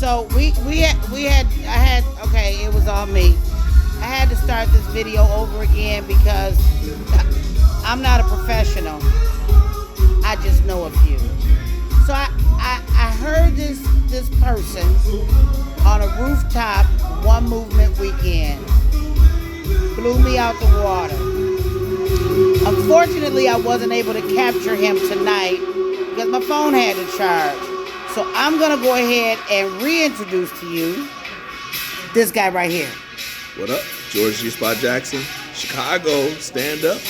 So okay, it was all me. I had to start this video over again because I'm not a professional. I just know a few. So I heard this person on a rooftop one movement weekend. Blew me out the water. Unfortunately, I wasn't able to capture him tonight because my phone had to charge. So I'm going to go ahead and reintroduce to you this guy right here. What up? George G. Spot Jackson, Chicago stand-up.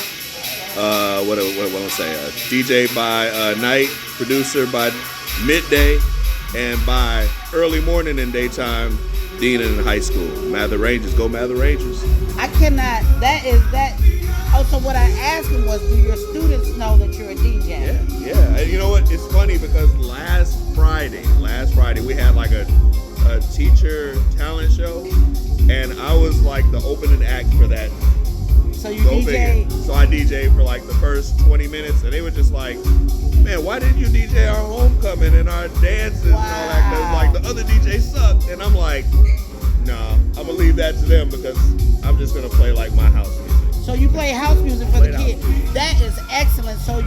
What do I say? DJ by night, producer by midday, and by early morning and daytime, dean in high school. Mather Rangers, go Mather Rangers. I cannot. Oh, so what I asked him was, do your students know that you're a DJ? Yeah. And you know what? It's funny because last Friday, we had like a teacher talent show, and I was like the opening act for that. So you DJ? So I DJ'd for like the first 20 minutes, and they were just like, man, why didn't you DJ our homecoming and our dances and all that? Because like the other DJs sucked. And I'm like, nah, I'm gonna leave that to them because I'm just gonna play like my house music. So you play house music for the kids. That is excellent. So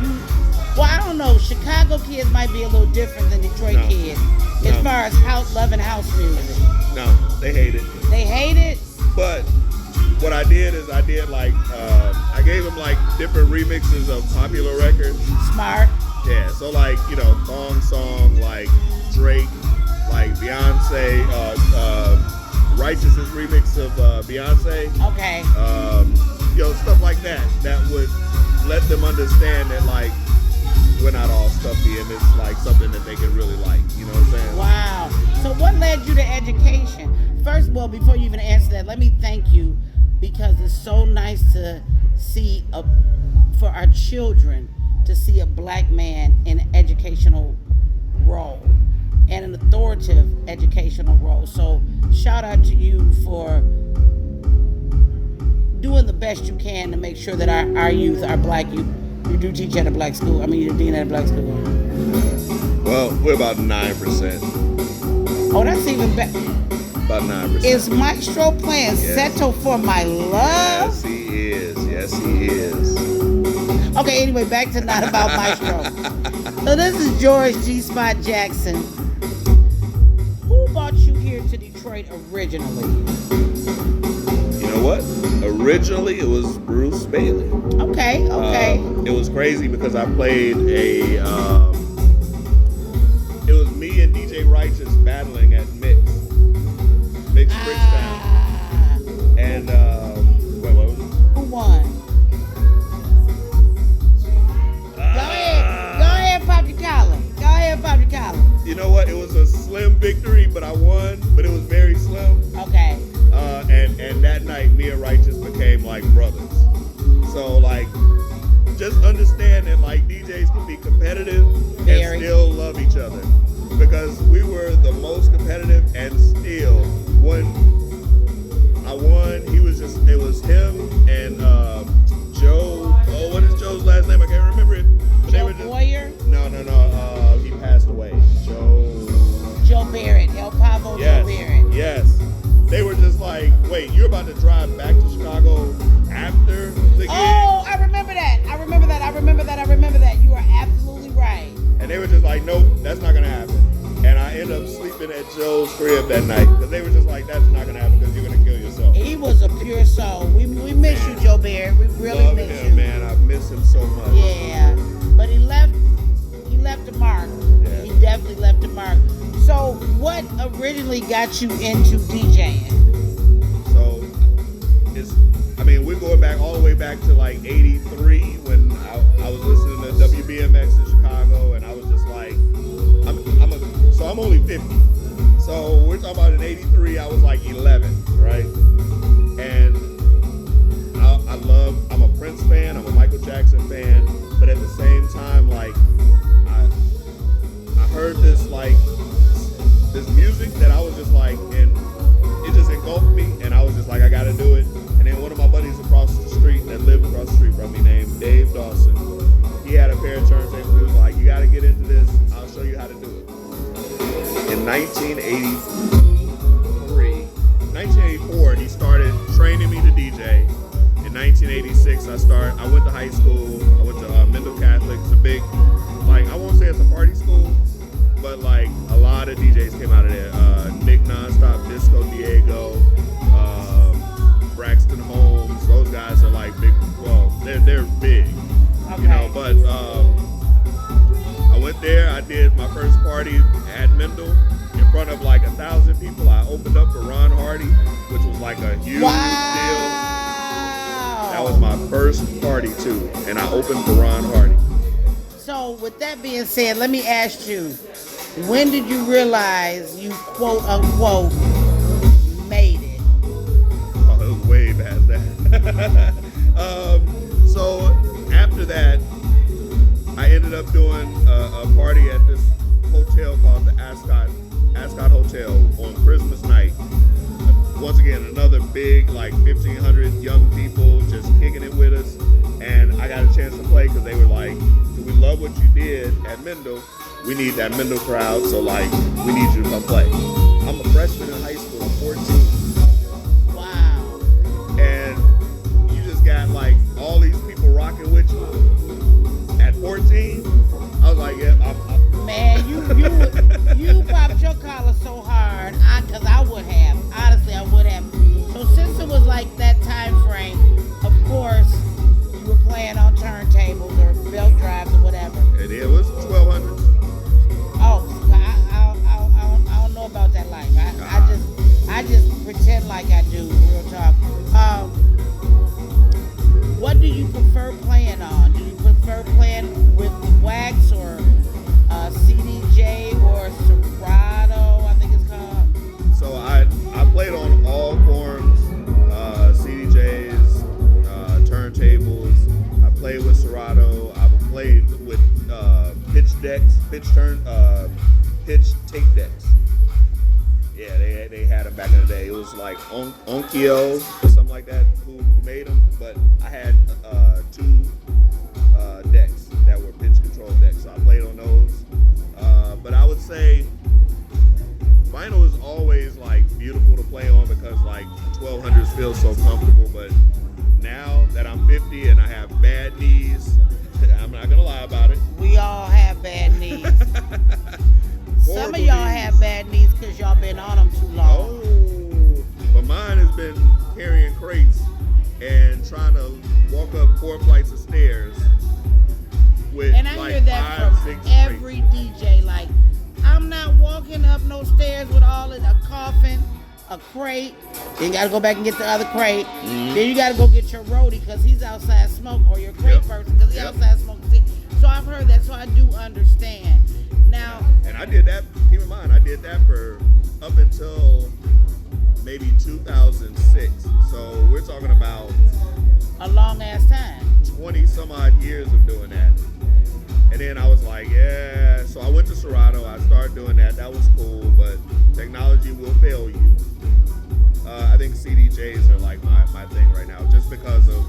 I don't know, Chicago kids might be a little different than Detroit kids as far as loving house music. No, they hate it. They hate it? But what I did is I gave them like different remixes of popular records. Smart. Yeah, so like, Thong Song, like Drake, like Beyonce, Righteous's remix of Beyonce. Okay. Stuff like that would let them understand that like we're not all stuffy and it's like something that they can really like, you know what I'm saying? Wow. So what led you to education? First of all, before you even answer that, let me thank you because it's so nice to see for our children to see a black man in an educational role and an authoritative educational role. So shout out to you for doing the best you can to make sure that our youth, our black youth, you do teach at a black school. I mean, you're dean at a black school. Well, we're about 9%. Oh, that's even better. About 9%. Is Maestro playing Settle for My Love? Yes, he is. Okay, anyway, back to Not About Maestro. So this is George G. Spot Jackson. Who brought you here to Detroit originally? You know what? Originally, it was Bruce Bailey. Okay. It was crazy because I played it was me and DJ Righteous battling at Mix Bridgetown. And, what was it? Who won? Go ahead, pop your collar. You know what? It was a slim victory, but I won, but it was very slim. Okay. And that night, me and Righteous became like brothers. So like, just understand that like DJs can be competitive and still love each other. Because we were the most competitive and still when I won, it was him and Joe. Oh, what is Joe's last name? I can't remember it. But Joe Boyer? No. He passed away. Joe Barrett. El Pavo Joe Barrett. Yes. They were just like, wait, you're about to drive back to Chicago after the gig? Oh, I remember that. You are absolutely right. And they were just like, nope, that's not going to happen. And I ended up sleeping at Joe's crib that night because they were just like, that's not going to happen because you're going to kill yourself. He was a pure soul. We miss you, Joe Barrett. We really miss you. Man, I miss him so much. Yeah, but he left a mark. Yeah. He definitely left a mark. So what originally got you into DJing? So we're going back all the way back to like 83 when I was listening to WBMX in Chicago and I was just like, I'm only 50. So we're talking about in 83, I was like 11, right? And I'm a Prince fan, I'm a Michael Jackson fan, but at the same time, like, I heard this music that I was just like, and it just engulfed me, and I was just like, I gotta do it. And then one of my buddies across the street that lived across the street from me named Dave Dawson, he had a pair of turntables. He was like, you gotta get into this, I'll show you how to do it. In in 1984, he started training me to DJ. In 1986, I went to high school. I went to Mendel Catholic. It's a big, like, I won't say it's a party school, but like a lot of DJs came out of there. Nick Nonstop, Disco Diego, Braxton Holmes. Those guys are like big. Well, they're big, Okay. you know. But I went there. I did my first party at Mendel in front of like 1,000 people. I opened up for Ron Hardy, which was like a huge deal. That was my first party too, and I opened for Ron Hardy. So with that being said, let me ask you, when did you realize you quote unquote made it? Oh, it was way past that. So after that, I ended up doing a party at this hotel called the Ascot Hotel on Christmas night. Once again, another big, like 1,500 young people just kicking it with us. And I got a chance to play because they were like, we love what you did at Mendel. We need that Mendel crowd, so like, we need you to come play. I'm a freshman in high school, I'm 14. Wow. And you just got like all these people rocking with you. At 14, I was like, yeah, Man, you popped your collar so hard, because I would have. Honestly, I would have. So since it was like that time frame, of course, you were playing on turntables or belt drives or whatever. And it was 1,200. Oh, I don't know about that life. I just pretend like I do. Real talk. What do you prefer playing on? Do you prefer playing with wax or CDJ or Serato? I think it's called. So I played on all forms, CDJs, turntables. I played with Serato. I've played with pitch decks, pitch tape decks. Yeah, they had them back in the day. It was like Onkyo or something like that who made them. But I had two decks that were pitch control decks. So I played on those. But I would say vinyl is always like beautiful to play on because like 1200s feel so comfortable. But now that I'm 50 and I have bad knees, I'm not gonna lie about it. We all have bad knees. Some of y'all have bad knees because y'all been on them too long. Oh, but mine has been carrying crates and trying to walk up 4 flights of stairs with And I like hear that 5, from 6 every DJ. Like, I'm not walking up no stairs with all of a coffin, a crate. Then you gotta go back and get the other crate. Mm-hmm. Then you gotta go get your roadie because he's outside smoking, or your crate person because he's outside smoking. So I've heard that, so I do understand. Now, and I did that, keep in mind, I did that for up until maybe 2006. So we're talking about a long ass time. 20 some odd years of doing that. And then I was like, yeah. So I went to Serato. I started doing that. That was cool, but technology will fail you. I think CDJs are like my thing right now, just because of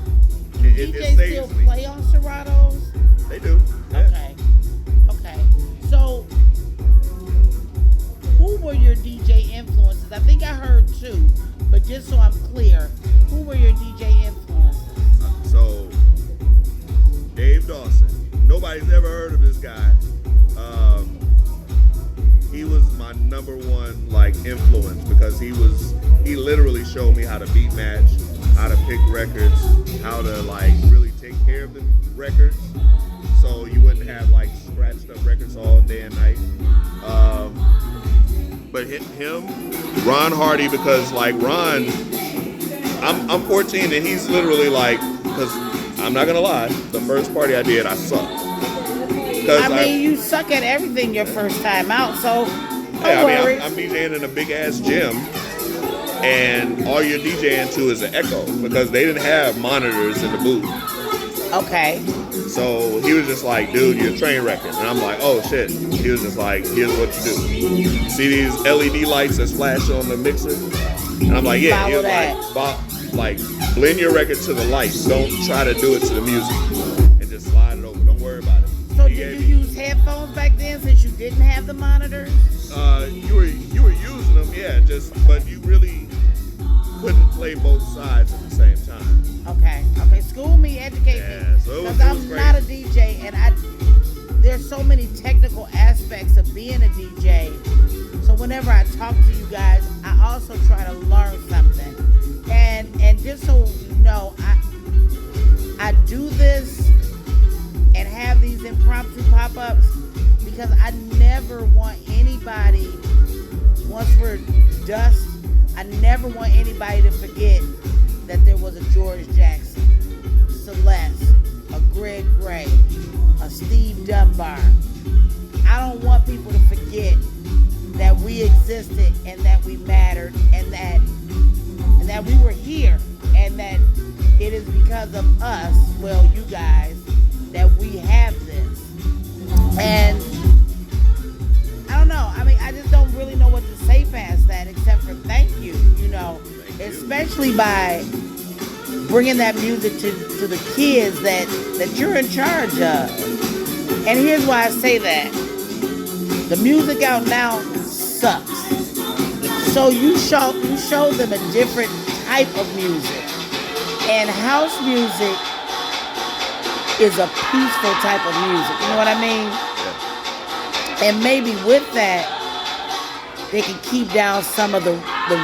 it DJs saves still me. play on Seratos? They do. Yeah. Okay. So, who were your DJ influences? I think I heard 2, but just so I'm clear, who were your DJ influences? So, Dave Dawson. Nobody's ever heard of this guy. He was my number one like influence because he literally showed me how to beat match, how to pick records, how to like really take care of the records, so you wouldn't have like scratched up records all day and night. But him, Ron Hardy, because like Ron, I'm 14 and he's literally like, because I'm not gonna lie, the first party I did, I sucked. I mean, you suck at everything your first time out, so don't worry. I'm DJing in a big ass gym, and all you're DJing to is an echo because they didn't have monitors in the booth. Okay. So he was just like, dude, you're a train wrecker. And I'm like, oh shit. He was just like, here's what you do. See these LED lights that flash on the mixer? And I'm like, yeah. He was like, blend your record to the lights. Don't try to do it to the music. And just slide it over. Don't worry about it. So did you use headphones back then since you didn't have the monitors? You were using them, yeah. But you really couldn't play both sides at the same time. Okay. School me, educate Yeah, me, so because I'm not a DJ, and there's so many technical aspects of being a DJ. So whenever I talk to you guys, I also try to learn something. And just so you know, I do this and have these impromptu pop-ups because I never want anybody, once we're dust, I never want anybody to forget that there was a George Jackson, Celeste, a Greg Gray, a Steve Dunbar. I don't want people to forget that we existed and that we mattered and that we were here and that it is because of us, well, you guys, that we have this. And I don't know. I mean, I just don't really know what to say past that except for thank you, especially by bringing that music to the kids that you're in charge of. And here's why I say that. The music out now sucks. So you show them a different type of music. And house music is a peaceful type of music. You know what I mean? Yeah. And maybe with that, they can keep down some of the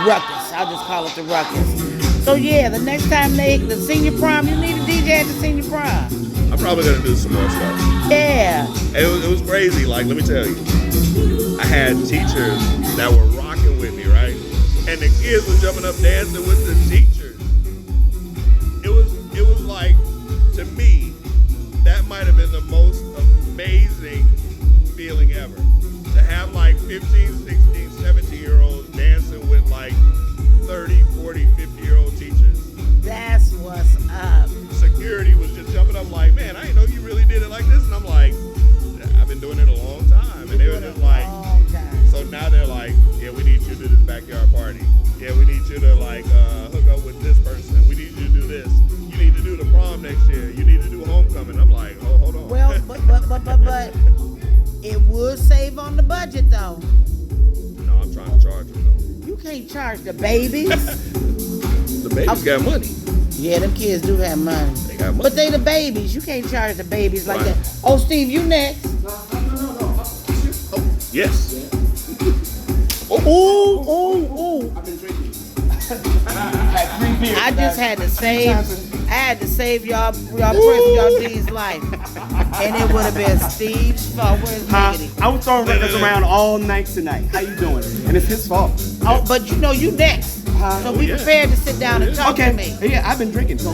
ruckus. I'll just call it the ruckus. So yeah, the next time the senior prom, you need a DJ at the senior prom. I'm probably gonna do some more stuff. Yeah. It was crazy. Like, let me tell you, I had teachers that were rocking with me, right? And the kids were jumping up dancing with the teachers. It was like, to me, that might have been the most amazing feeling ever. To have like 15, 16, 17-year-olds dancing with like 30, 40, 50-year-old teachers. That's what's up. Security was just jumping up like, man, I didn't know you really did it like this. And I'm like, I've been doing it a long time. And they were just like, so now they're like, yeah, we need you to do this backyard party. Yeah, we need you to like hook up with this person. We need you to do this. You need to do the prom next year. You need to do homecoming. I'm like, oh, hold on. Well, but it would save on the budget though. No, I'm trying to charge them though. You can't charge the babies. The babies got money. Yeah, them kids do have money. They got money. But they the babies. You can't charge the babies like that. Oh, Steve, you next. No. Oh, yes. Ooh. I've been drinking. Had 3 beers. I just had to save y'all y'all D's life. And it would have been Steve's fault. Where's Miggity? I was throwing records around all night tonight. How you doing? And it's his fault. Oh, but you next. So be prepared to sit down and talk to me. Yeah, I've been drinking. So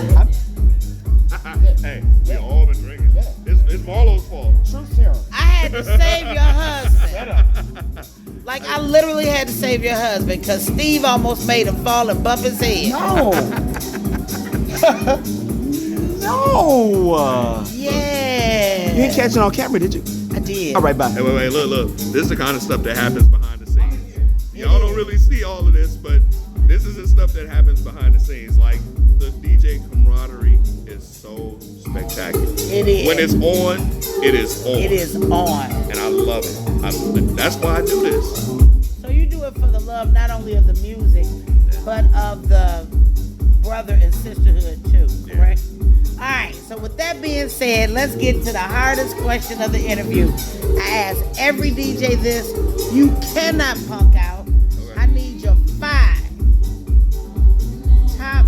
Hey, we all been drinking. It's Marlo's fault. Truth serum. I had to save your husband. Like, I literally had to save your husband because Steve almost made him fall and bump his head. No. No. Yeah. You didn't catch it on camera, did you? I did. All right, bye. Hey, wait, look. This is the kind of stuff that happens behind the scenes. Y'all don't really see all of this, but this is the stuff that happens behind the scenes. Like, the DJ camaraderie is so spectacular. It is. When it's on, it is on. It is on. And I love it. That's why I do this. So you do it for the love not only of the music, but of the brother and sisterhood too, correct? Yeah. All right, so with that being said, let's get to the hardest question of the interview. I ask every DJ this. You cannot punk out. Okay. I need your 5 top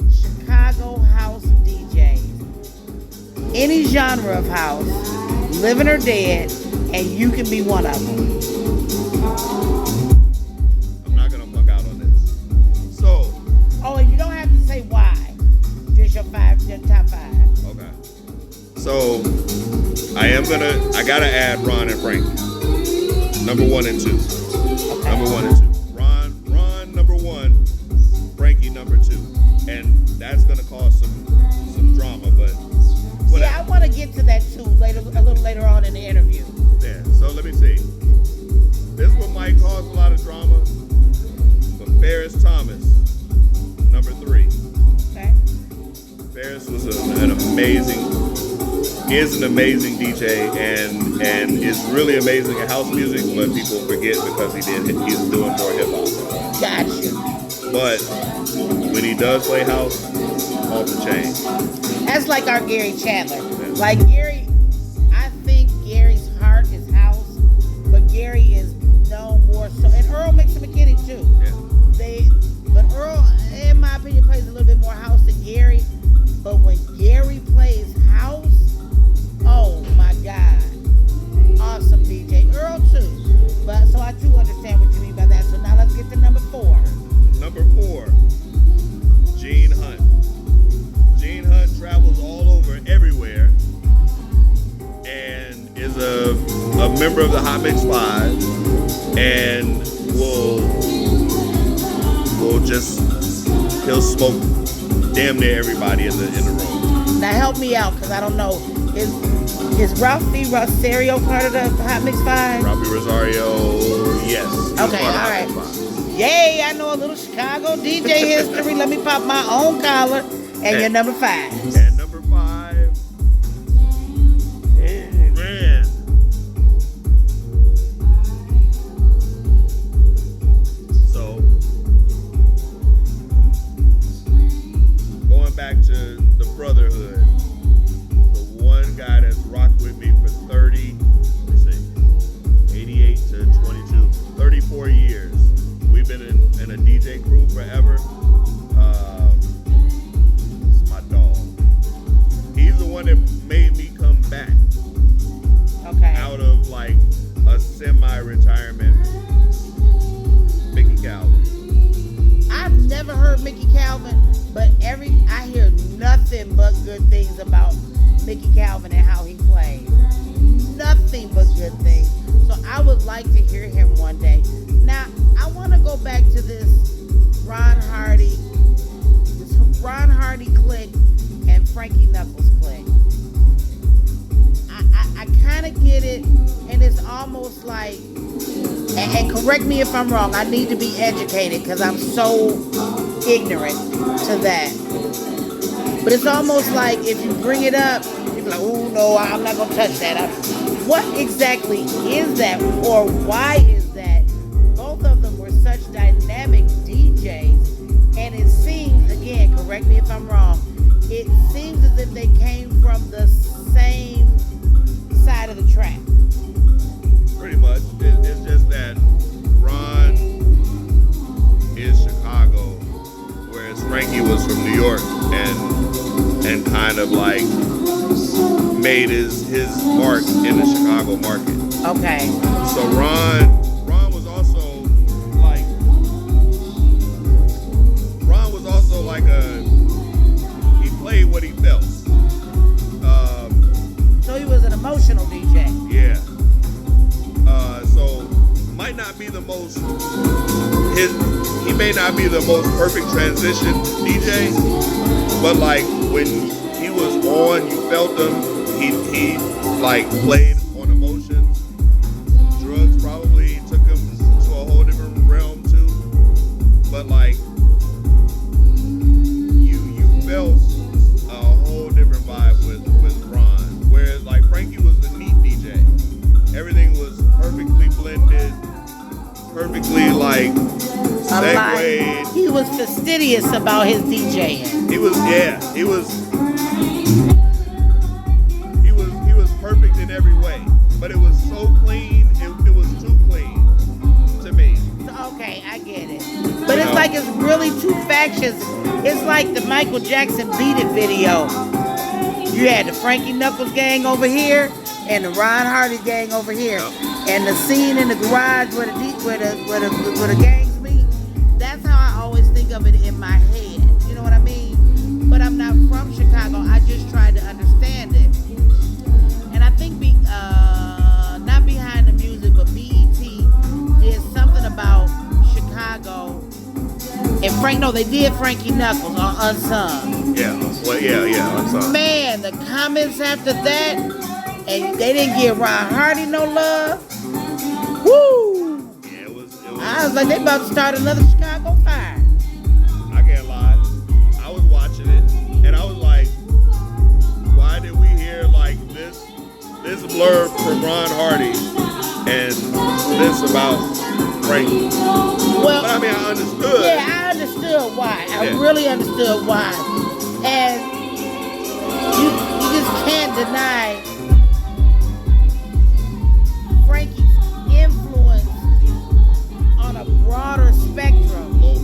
Chicago house DJs. Any genre of house, living or dead, and you can be one of them. I'm not going to punk out on this. So. Oh, and you don't have to say why. Just your top 5. Okay. So, I got to add Ron and Frankie. Number 1 and 2. Okay. Number 1 and 2. Ron number 1, Frankie number 2. And that's going to cause some drama, but whatever. Yeah, I want to get to that too a little later on in the interview. Yeah, so let me see. This one might cause a lot of drama, but Ferris Thomas, number 3. Okay. Ferris was an amazing is an amazing DJ and is really amazing at house music, but people forget because he's doing more hip hop. Gotcha. But when he does play house, off the chain. That's like our Gary Chandler. Like Gary, I think Gary's heart is house, but Gary is known more so, and Earl Mixon McKinney too. Yeah. But Earl, in my opinion, plays a little bit more house than Gary. But when Gary plays house, oh my God, awesome DJ. Earl too. But so I do understand what you mean by that. So now let's get to number 4. Number 4, Gene Hunt. Gene Hunt travels all over, everywhere, and is a member of the Hot Mix 5, and he'll smoke damn near everybody in the room. Now help me out, because I don't know. Is Ralphie Rosario part of the Hot Mix 5? Ralphie Rosario, yes. Okay, all right. Yay, I know a little Chicago DJ history. Let me pop my own collar. And your number 5. And number 5, man. So, going back to the brotherhood, the one guy that's rocked with me for 88 to 22, 34 years. We've been in a DJ crew forever. It's my dog. He's the one that made me come back. Okay. Out of like a semi-retirement. Mickey Calvin. I've never heard Mickey Calvin, but I hear nothing but good things about Mickey Calvin and how he plays. Nothing but good things. So I would like to hear him one day. Now, I want to go back to this Ron Hardy clique and Frankie Knuckles clique. I kind of get it, and it's almost like, and correct me if I'm wrong, I need to be educated because I'm so ignorant to that. But it's almost like if you bring it up, people are like, oh no, I'm not going to touch that. What exactly is that, or why is that? Both of them were such dynamic DJs, and it seems, again, correct me if I'm wrong, it seems as if they came from the same side of the track. Pretty much. It's just that Ron is Chicago, whereas Frankie was from New York and kind of like made his mark in the Chicago market. Okay. So Ron was also like he played what he felt. So he was an emotional DJ. Yeah. So might not be the most he may not be the most perfect transition DJ, but like when he was on, you felt him. He like played on emotions. Drugs probably took him to a whole different realm too. But like you felt a whole different vibe with Ron. Whereas like Frankie was the neat DJ. Everything was perfectly blended, perfectly like segued. He was fastidious about his DJing. He was perfect in every way, but it was so clean. It was too clean to me. Okay, I get it. But it's like it's really two factions. It's like the Michael Jackson Beat It video. You had the Frankie Knuckles gang over here and the Ron Hardy gang over here. Yep. And the scene in the garage where the gangs meet, that's how I always think of it in my head. You know what I mean? But I'm not from Chicago. I just tried to understand it. And I think not Behind the Music, but BET did something about Chicago. And they did Frankie Knuckles on Unsung. Yeah, well, yeah, Unsung. Man, the comments after that, and they didn't give Ron Hardy no love. Woo! Yeah, it was. I was like, they about to start another Chicago fire. I can't lie. I was watching it, and I was like, why did we hear like this This blurb from Ron Hardy, and this about Frankie. Well, but I mean, I understood. Yeah, I understood why. I really understood why. And you just can't deny Frankie's influence on a broader spectrum. Global,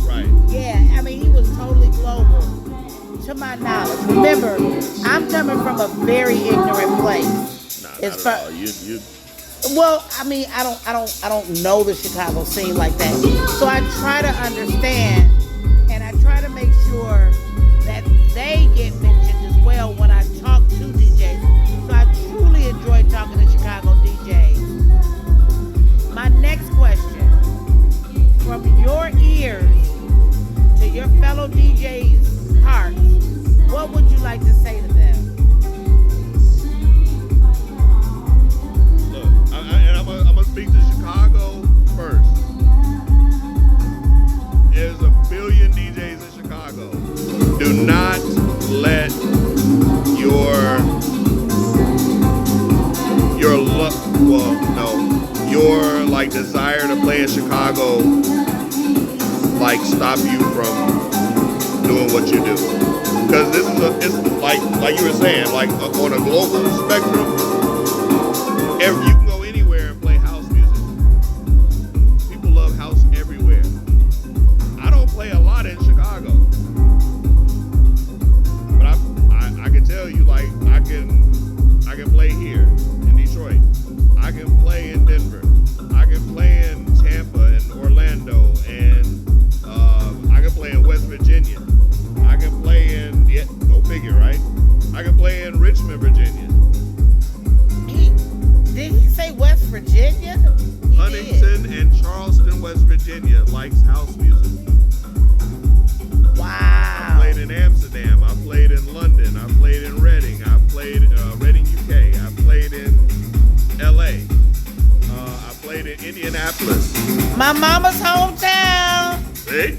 right. Yeah, I mean, he was totally global, to my knowledge. Remember, I'm coming from a very ignorant place. Nah, not at all. You Well, I mean, I don't know the Chicago scene like that. So I try to understand, and I try to make sure that they get mentioned as well when I talk to DJs. So I truly enjoy talking to Chicago DJs. My next question, from your ears to your fellow DJs' hearts, what would you like to say to them? I'm gonna speak to Chicago first. There's a billion DJs in Chicago. Do not let your like desire to play in Chicago like stop you from doing what you do. Because it's like you were saying, like on a global spectrum, you can go anywhere and play house music. People love house everywhere. I don't play a lot in Chicago, but I can tell you, like I can play here in Detroit. I can play in Denver. I can play in Tampa and Orlando, and I can play in West Virginia. I can play in go figure, right? I can play in Richmond, Virginia. Did he say West Virginia? Huntington and Charleston, West Virginia likes house music. Wow. I played in Amsterdam. I played in London. I played in Reading. I played Reading, UK. I played in LA. I played in Indianapolis. My mama's hometown. See?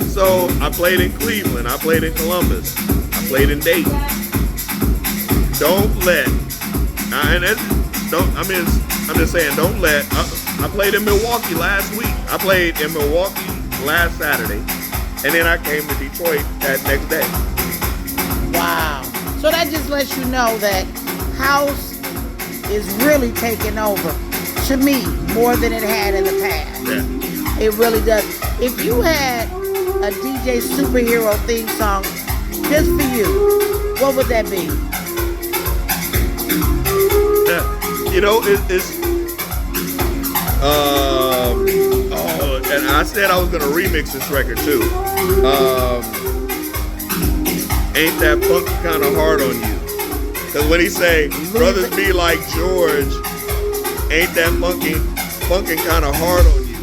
So I played in Cleveland. I played in Columbus. I played in Dayton. Don't let, I'm just saying, don't let, I played in Milwaukee last week. I played in Milwaukee last Saturday, and then I came to Detroit that next day. Wow. So that just lets you know that house is really taking over, to me, more than it had in the past. Yeah. It really does. If you had a DJ superhero theme song just for you, what would that be? Yeah. You know, and I said I was gonna remix this record too. Ain't that funky kind of hard on you? Cause when he say, brothers be like George, ain't that funkin' kind of hard on you?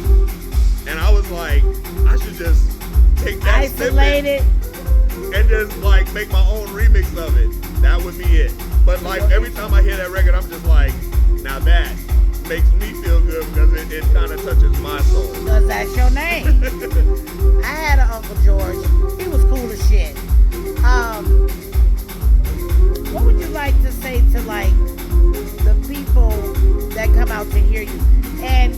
And I was like, I should just take that Isolate it and just like make my own remix of it. That would be it. But like every time I hear that record, I'm just like, now that makes me feel good because it kind of touches my soul. because that's your name. I had an Uncle George. He was cool as shit. What would you like to say to like the people that come out to hear you? And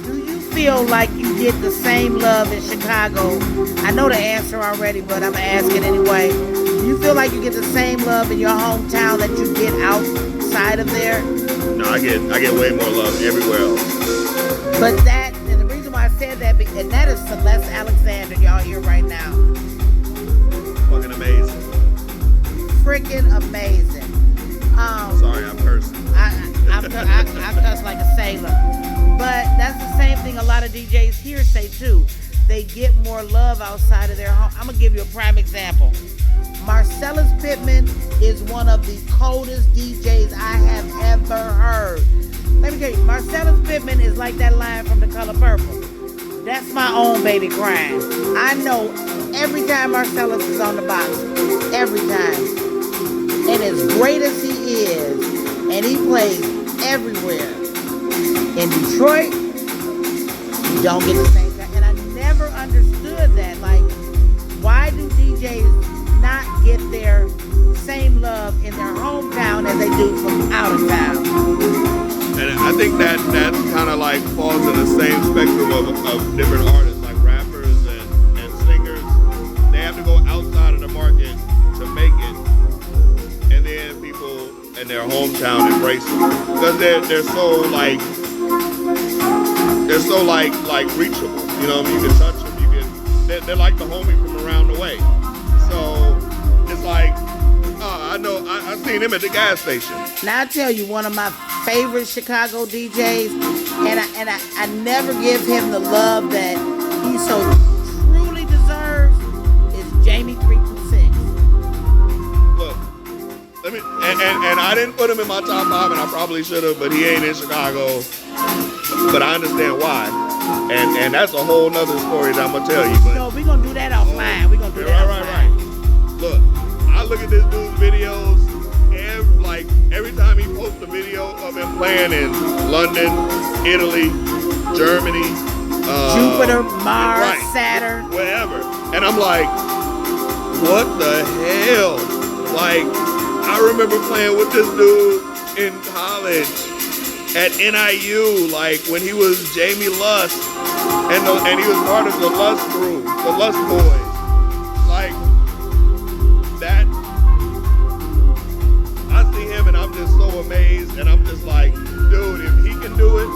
do you feel like you get the same love in Chicago? I know the answer already, but I'm gonna ask it anyway. Do you feel like you get the same love in your hometown that you get outside of there? No, I get way more love everywhere else. But and the reason why I said that, and that is Celeste Alexander, y'all hear right now. Fucking amazing. Freaking amazing. Sorry, I'm cursing. I cuss like a sailor. But that's the same thing a lot of DJs here say too. They get more love outside of their home. I'm going to give you a prime example. Marcellus Pittman is one of the coldest DJs I have ever heard. Let me tell you, Marcellus Pittman is like that line from The Color Purple. That's my own baby crying. I know every time Marcellus is on the box. Every time. And as great as he is, and he plays everywhere, in Detroit, you don't get the same guy. And I never understood that. Like, why do DJs not get their same love in their hometown as they do from out of town. And I think that kind of like falls in the same spectrum of different artists, like rappers and singers. They have to go outside of the market to make it, and then people in their hometown embrace it because they're so like reachable. You know, you can touch them. They're like the homie from around the way. So it's like, I know I seen him at the gas station. Now I tell you, one of my favorite Chicago DJs, and I never give him the love that he so truly deserves, is Jamie 326. Look, let me and I didn't put him in my top 5, and I probably should have, but he ain't in Chicago. But I understand why. And that's a whole nother story that I'm gonna tell you. But no, we're gonna do that offline. We're gonna do that offline. Right. Look, I look at this dude's videos, and like every time he posts a video of him playing in London, Italy, Germany, Jupiter, Mars, right, Saturn, wherever, and I'm like, what the hell? Like, I remember playing with this dude in college at NIU, like when he was Jamie Lust, and he was part of the Lust crew, the Lust Boys. Like that, I see him and I'm just so amazed, and I'm just like, dude, if he can do it,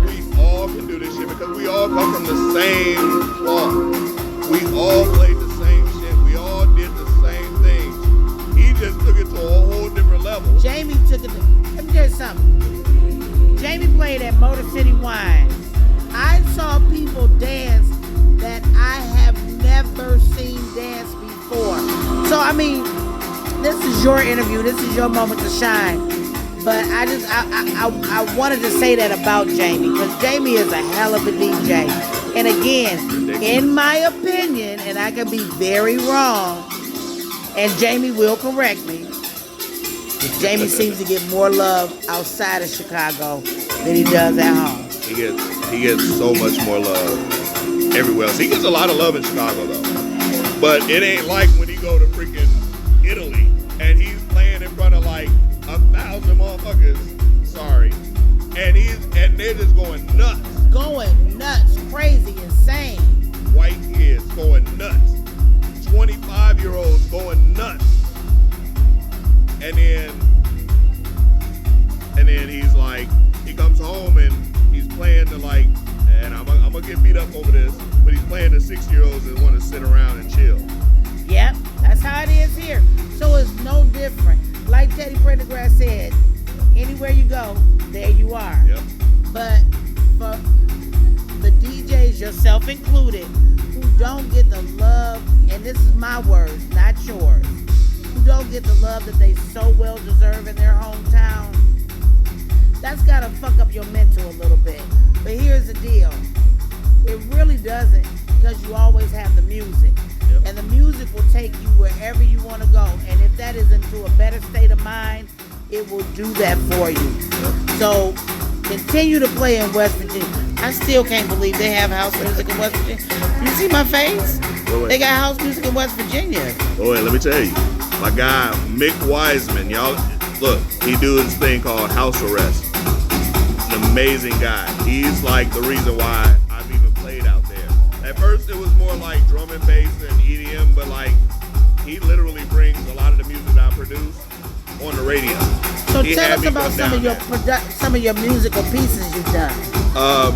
we all can do this shit because we all come from the same cloth. We all played the same shit. We all did the same things. He just took it to a whole different level. Jamie took it to, let me tell you something. Jamie played at Motor City Wine. I saw people dance that I have never seen dance before. So, I mean, this is your interview. This is your moment to shine. But I wanted to say that about Jamie, because Jamie is a hell of a DJ. And again, in my opinion, and I can be very wrong, and Jamie will correct me, Jamie seems to get more love outside of Chicago than he does at home. He gets so much more love everywhere else. He gets a lot of love in Chicago though, but it ain't like when he go to freaking Italy and he's playing in front of like 1,000 motherfuckers. Sorry, and they're just going nuts, crazy, insane. White kids going nuts, 25-year-olds going nuts. And then he's like, he comes home and he's playing to like, and I'm gonna get beat up over this, but he's playing to 6-year-olds that want to sit around and chill. Yep, that's how it is here. So it's no different. Like Teddy Pendergrass said, anywhere you go, there you are. Yep. But for the DJs, yourself included, who don't get the love, and this is my words, not yours, who don't get the love that they so well deserve in their hometown, that's gotta fuck up your mental a little bit. But here's the deal. It really doesn't, because you always have the music. Yep. And the music will take you wherever you want to go. And if that is into a better state of mind, it will do that for you. Yep. So continue to play in West Virginia. I still can't believe they have house music in West Virginia. You see my face? They got house music in West Virginia. Oh, wait, let me tell you. My guy, Mick Wiseman, y'all, look, he do this thing called House Arrest. An amazing guy. He's like the reason why I've even played out there. At first, it was more like drum and bass and EDM, but like, he literally brings a lot of the music that I produce on the radio. So tell us about some of your musical pieces you've done.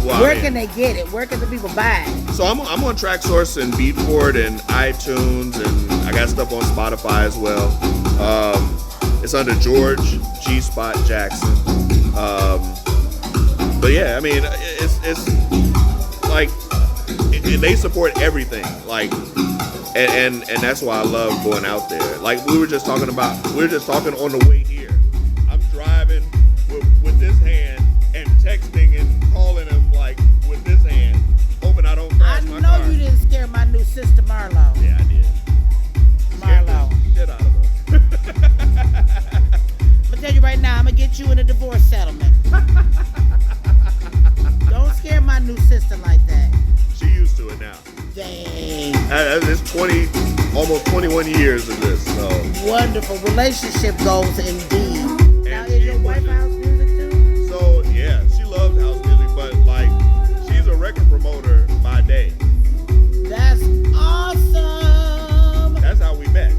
Where can they get it? Where can the people buy it? So I'm on TrackSource and Beatport and iTunes, and I got stuff on Spotify as well. It's under George G. Spot Jackson. But yeah, I mean, it's like they support everything. Like, and that's why I love going out there. Like we were just talking on the way here. I'm driving with this hand and texting and calling him like with this hand, hoping I don't crash my car. I know you didn't scare my new sister Marlo. Yeah, I did. Marlo. Shit out of her. I'm gonna tell you right now, I'm gonna get you in a divorce settlement. Don't scare my new sister like that. She used to it now. Dang. It's 20. almost 21 years of this. So Wonderful relationship goals indeed. Now, And is she your wife pushes- house music too? So yeah, she loves house music, but like she's a record promoter by day. That's awesome. That's how we met.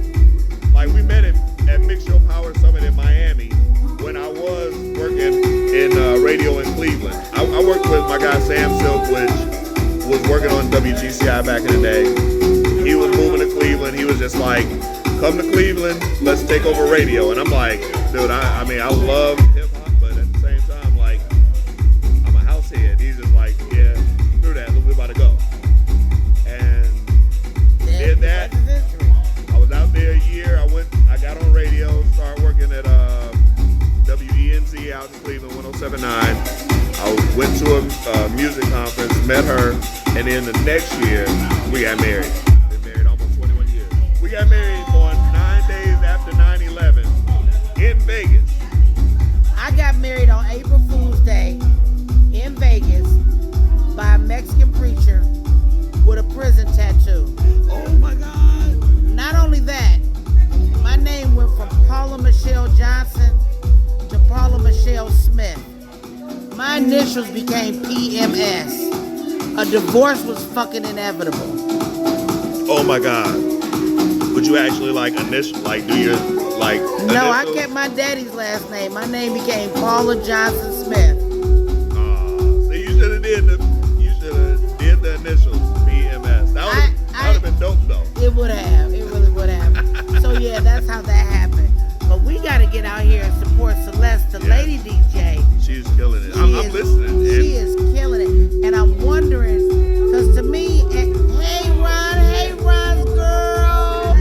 Like we met at Mix Show Power Summit in Miami when I was working in radio in Cleveland. I worked with my guy Sam Silk, which was working on WGCI back in the day. He was moving to Cleveland. He was just like, come to Cleveland, let's take over radio. And I'm like, dude, I mean, I love hip hop, but at the same time, like, I'm a house head. He's just like, yeah, screw that, we're about to go. And did that. I was out there a year. I got on radio, started working at WENZ out in Cleveland, 107.9. I went to a music conference, met her, and then the next year, we got married. Been married almost 21 years. We got married on 9 days after 9/11 in Vegas. I got married on April Fool's Day in Vegas by a Mexican preacher with a prison tattoo. Oh my God. Not only that, my name went from Paula Michelle Johnson to Paula Michelle Smith. My initials became PMS. A divorce was fucking inevitable. Oh my God. Would you actually like do your like? No, I initials? kept my daddy's last name. My name became Paula Johnson Smith. So you should have did the initials PMS. That would have been dope though. It would have. It really would have. So yeah, that's how that happened. But we got to get out here and support Celeste, the lady DJ. She's killing it. I'm listening. She is killing it. And I'm wondering, because to me, hey Ron's girl,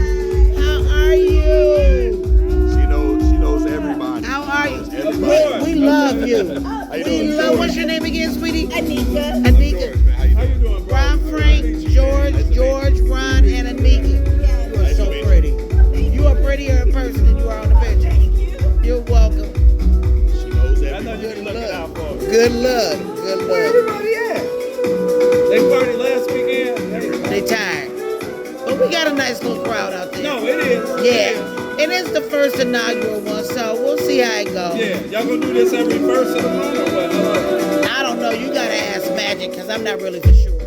how are you? She knows everybody. How are you? Everybody. We love you. How you We doing? love, what's your name again, sweetie? Anika. Anika. How you doing? Ron, Frank, George, Ron, and Anika. You are so pretty. You are prettier in person than you are on the picture. Thank you. You're welcome. She knows I know everybody. you be looking out for me. Good luck. Good Where luck. everybody at? They partied last weekend. They tired. But we got a nice little crowd out there. No, it is. Yeah. And it's the first inaugural one, so we'll see how it goes. Yeah, y'all gonna do this every first of the month or what? I don't know. You gotta ask Magic, because I'm not really for sure.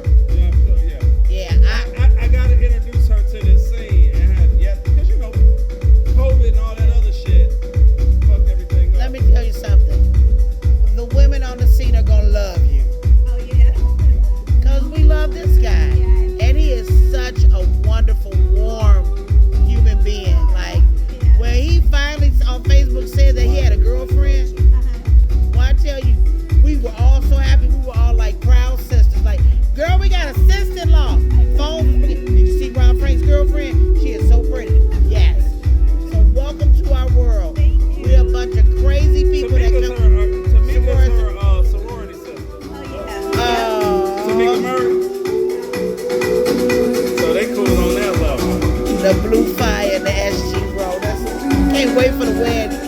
Yeah, Yeah, I gotta introduce her to this scene because you know, COVID and all that other shit fucked everything up. let me tell you something. The women on the scene are gonna love you. Oh, yeah. Because we love this guy. And he is such a wonderful, warm human being. Like, when he finally on Facebook said that he had a girlfriend, well, I tell you, we were all so happy. We were all like proud sisters. Like, girl, we got a sister-in-law. Phone. Did you see Ron Frank's girlfriend? She is so pretty. Yes. So welcome to our world. We're a bunch of crazy people that Tamika's come. her sorority sister. Tamika Murray. So they cool on that level. The Blue Fire and the SG bro. Can't wait for the wedding.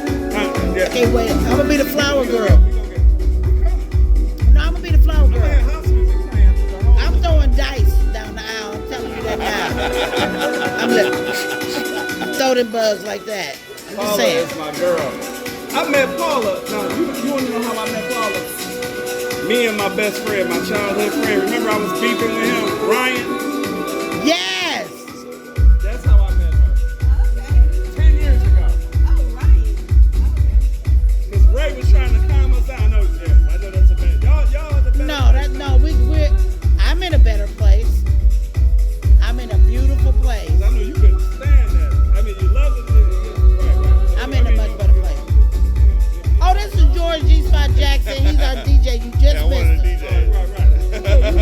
Yeah. Can't wait. I'm gonna be the flower girl. No, I'm gonna be the flower girl. I'm throwing dice down the aisle. I'm telling you that now. I'm throw them bugs like that. I'm just Paula saying. is my girl. I met Paula. Now, you want to know how I met Paula? Me and my best friend, my childhood friend. Remember I was beefing with him, Ryan? Yes. That's how I met her. 10 years ago. Because Ray was trying to calm us down. I know that's a bad. Y'all are the best. No, we're. I'm in a better place. I'm in a beautiful place. I know you couldn't stand that. I mean, you love it. Right. I'm in a much better place. Oh, this is George G. Spot Jackson. He's our DJ. You just Yeah, I wanted missed a him. DJ.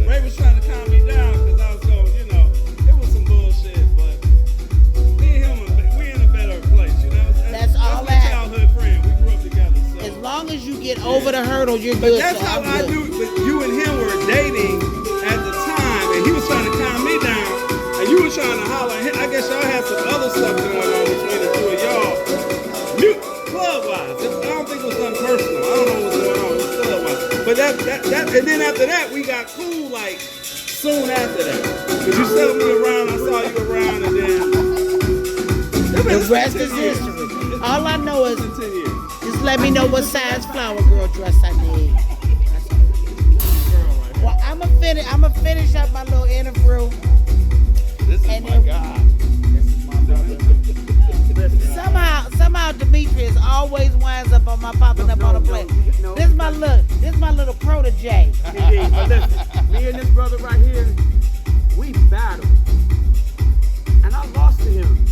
Ray was trying to calm me down because I was going, it was some bullshit, but me and him, we in a better place, That's all my that- childhood friend. We grew up together. So. As long as you get over the hurdle, you're But good. that's so how I'm I good. knew. But you and him were dating at the time, and he was trying to calm me down, and you were trying to holler. I guess y'all had some other stuff going on between the two of y'all, club-wise. I don't think it was nothing personal. I don't know what was going on. It was club-wise. But that, and then after that, we got cool like soon after that. Because you settled me around, I saw you around, and then The rest is history. All I know is 10 years. just let me know what size flower girl dress I need. Well, I'ma finish up my little interview. This is And my then- God. Somehow Demetrius always winds up on my popping up on a plate. no. This my little protege. Indeed. But listen, me and this brother right here, we battled. And I lost to him.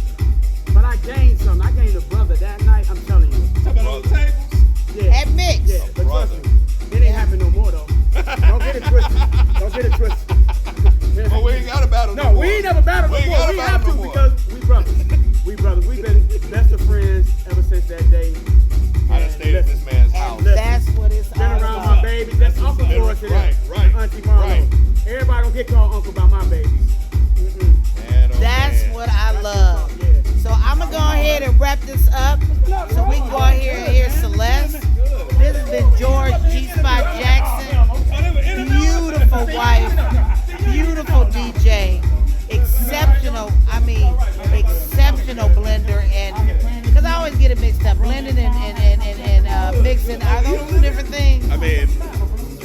But I gained something. I gained a brother that night, I'm telling you. Talking about the tables. Yeah. At Mix. Yeah, but trust me, it ain't happen no more though. Don't get it twisted. Don't get it twisted. But we ain't got a battle No, we ain't never battled We ain't before. gotta We battle have to no more. because we brothers. We brothers. We've been best of friends ever since that day. I done stayed at this man's house. That's what it's Been all around about. my baby. That's Uncle George to them. Right, Auntie Marlo. right. Everybody don't get called Uncle by my babies. Man, oh, That's man. what I love. Yeah. So I'm gonna go ahead and wrap this up so we can go here and hear Celeste. This has been George G. Spot Jackson. Beautiful wife, beautiful DJ, exceptional blender, and because I always get it mixed up, blending and mixing. Are those two different things? I mean,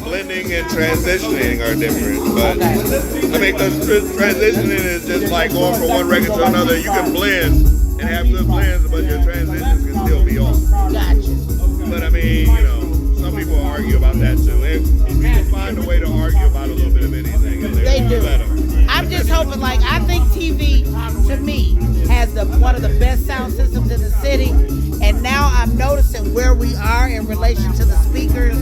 blending and transitioning are different, but I mean, because transitioning is just like going from one record to another. You can blend and have good blends, but your transitions can still be off. Gotcha. But I mean, you know, some people argue about that too. And people find a way to argue about a little bit of anything, and They do. better. I'm just hoping, like, I think TV, to me, has one of the best sound systems in the city. And now I'm noticing where we are in relation to the speakers.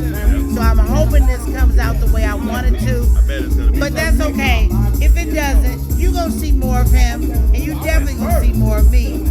So I'm hoping this comes out the way I want it to. I bet it's gonna be. But that's okay. If it doesn't, you're going to see more of him. And you definitely going to see more of me.